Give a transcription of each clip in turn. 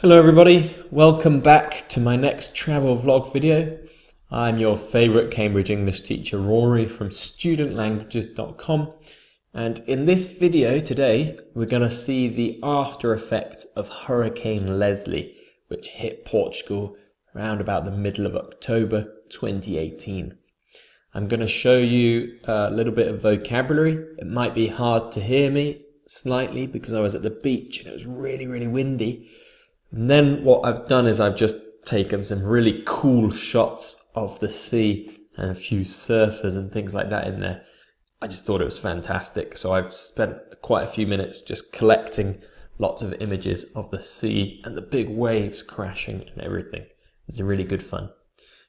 Hello everybody, welcome back to my next travel vlog video. I'm your favourite Cambridge English teacher Rory from studentlanguages.com, and in this video today we're going to see the after effect of Hurricane Leslie, which hit Portugal around about the middle of October 2018. I'm going to show you a little bit of vocabulary. It might be hard to hear me slightly because I was at the beach and it was really windy. And then what I've done is I've just taken some really cool shots of the sea and a few surfers and things like that in there. I just thought it was fantastic. So I've spent quite a few minutes just collecting lots of images of the sea and the big waves crashing and everything. It's really good fun.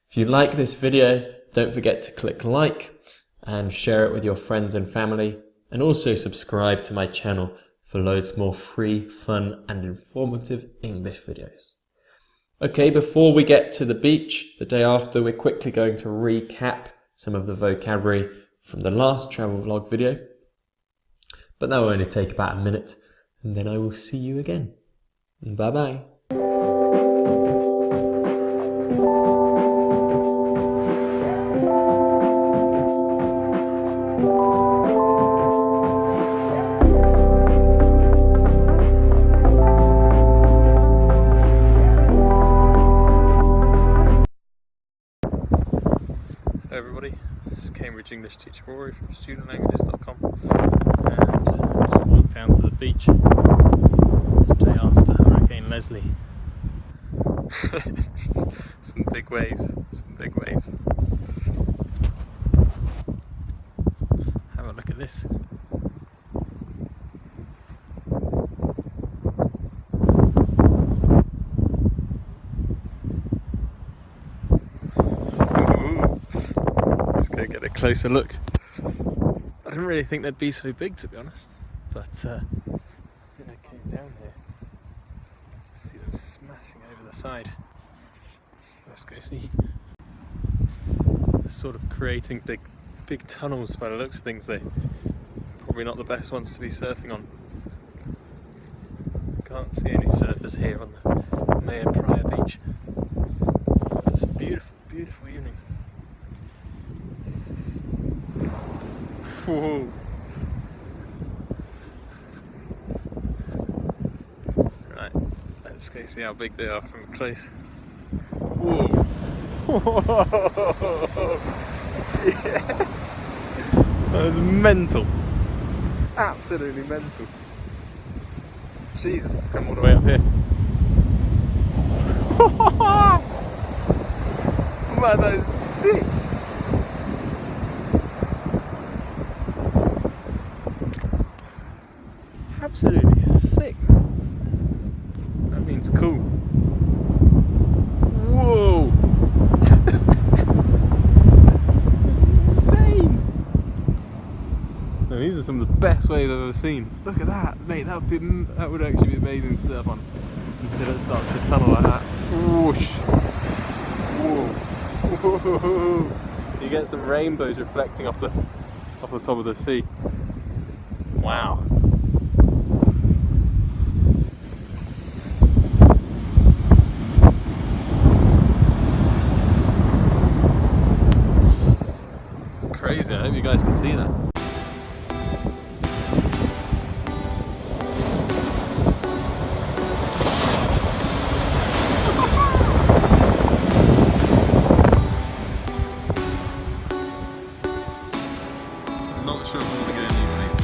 If you like this video, don't forget to click like and share it with your friends and family, and also subscribe to my channel for loads more free, fun and informative English videos. Okay, before we get to the beach the day after, we're quickly going to recap some of the vocabulary from the last travel vlog video. But that will only take about a minute, and then I will see you again. Bye bye. Hello everybody, this is Cambridge English teacher Rory from studentlanguages.com, and just walked down to the beach the day after Hurricane Leslie. Some big waves, Have a look at this. Get a closer look. I didn't really think they'd be so big, to be honest, but I think I came down here, just see them smashing over the side. Let's go see. They're sort of creating big tunnels by the looks of things. They're probably not the best ones to be surfing on. Can't see any surfers here on the Mayor Prior beach. It's a beautiful evening. Whoa. Right, let's go see how big they are from close. Whoa! Yeah. That was mental. Absolutely mental. Jesus, it's come all the way up here. Man, that is sick! Absolutely sick. That means cool. Whoa! Insane! No, these are some of the best waves I've ever seen. Look at that, mate. That would actually be amazing to surf on until it starts to tunnel like that. Whoosh! Whoa! Whoa! You get some rainbows reflecting off the top of the sea. Wow. Crazy, I hope you guys can see that. I'm not sure if I'm going to get any of these.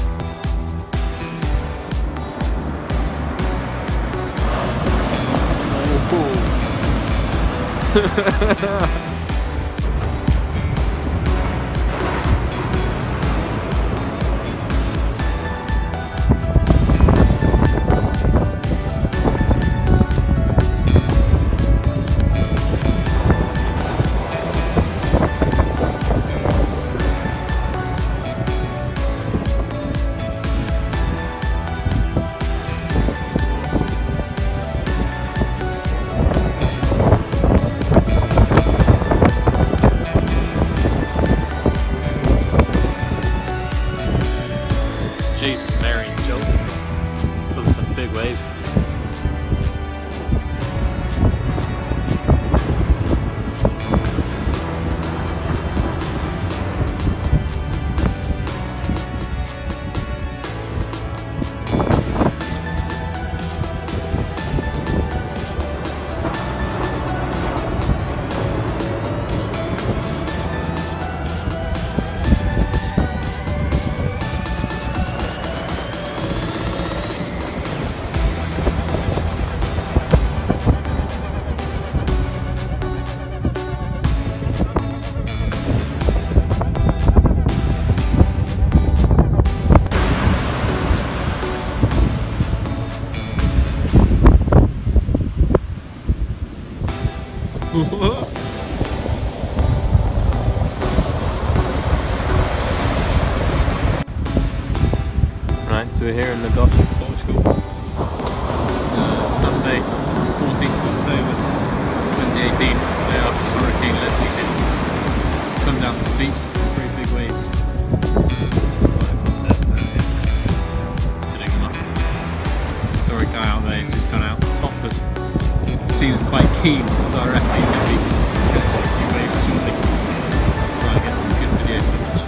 Right, so we're here in the Dock of Portugal. It's Sunday, 14th of October 2018, the day after Hurricane Leslie hit. Come down to the beach, some pretty big waves. Hitting them up. Saw a guy out there, he's just gone out topless. Seems quite keen, so I reckon he's going to be catching a few waves shortly. Try and get some good video footage.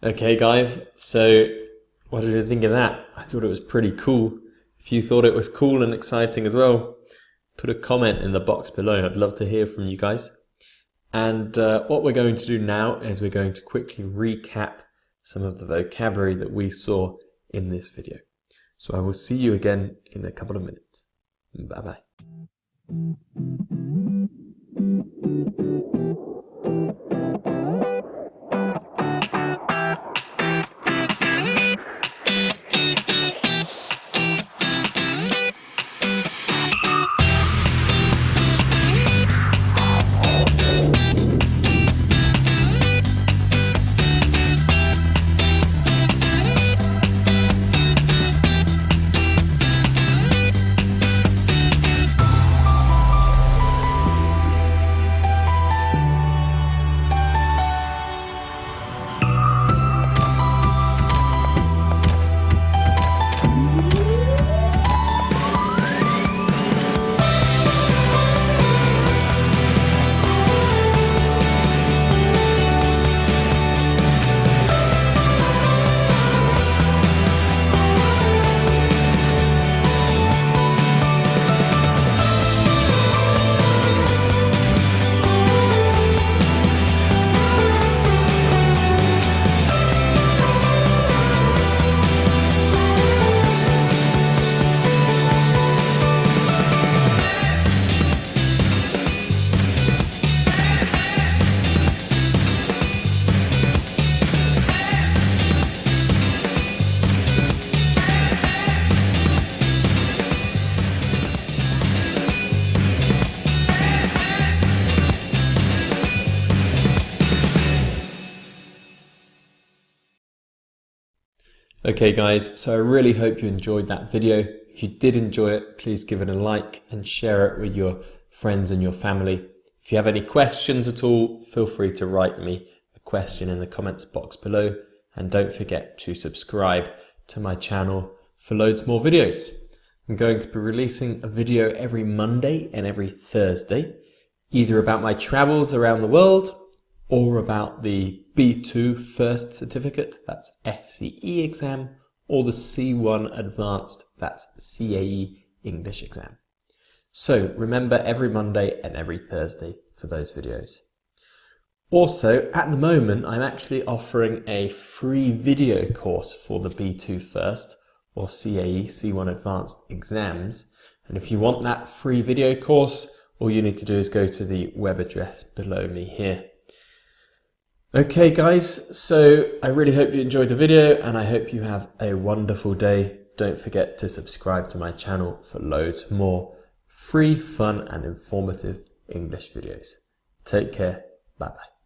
Okay guys, so what did you think of that? I thought it was pretty cool. If you thought it was cool and exciting as well, put a comment in the box below. I'd love to hear from you guys. And what we're going to do now is we're going to quickly recap some of the vocabulary that we saw in this video. So I will see you again in a couple of minutes. Bye bye. Okay guys, so I really hope you enjoyed that video. If you did enjoy it, please give it a like and share it with your friends and your family. If you have any questions at all, feel free to write me a question in the comments box below, and don't forget to subscribe to my channel for loads more videos. I'm going to be releasing a video every Monday and every Thursday, either about my travels around the world or about the B2 First Certificate, that's FCE exam, or the C1 Advanced, that's CAE English exam. So remember, every Monday and every Thursday for those videos. Also, at the moment, I'm actually offering a free video course for the B2 First or CAE C1 Advanced exams. And if you want that free video course, all you need to do is go to the web address below me here. Okay guys, so I really hope you enjoyed the video and I hope you have a wonderful day. Don't forget to subscribe to my channel for loads more free, fun and informative English videos. Take care. Bye bye.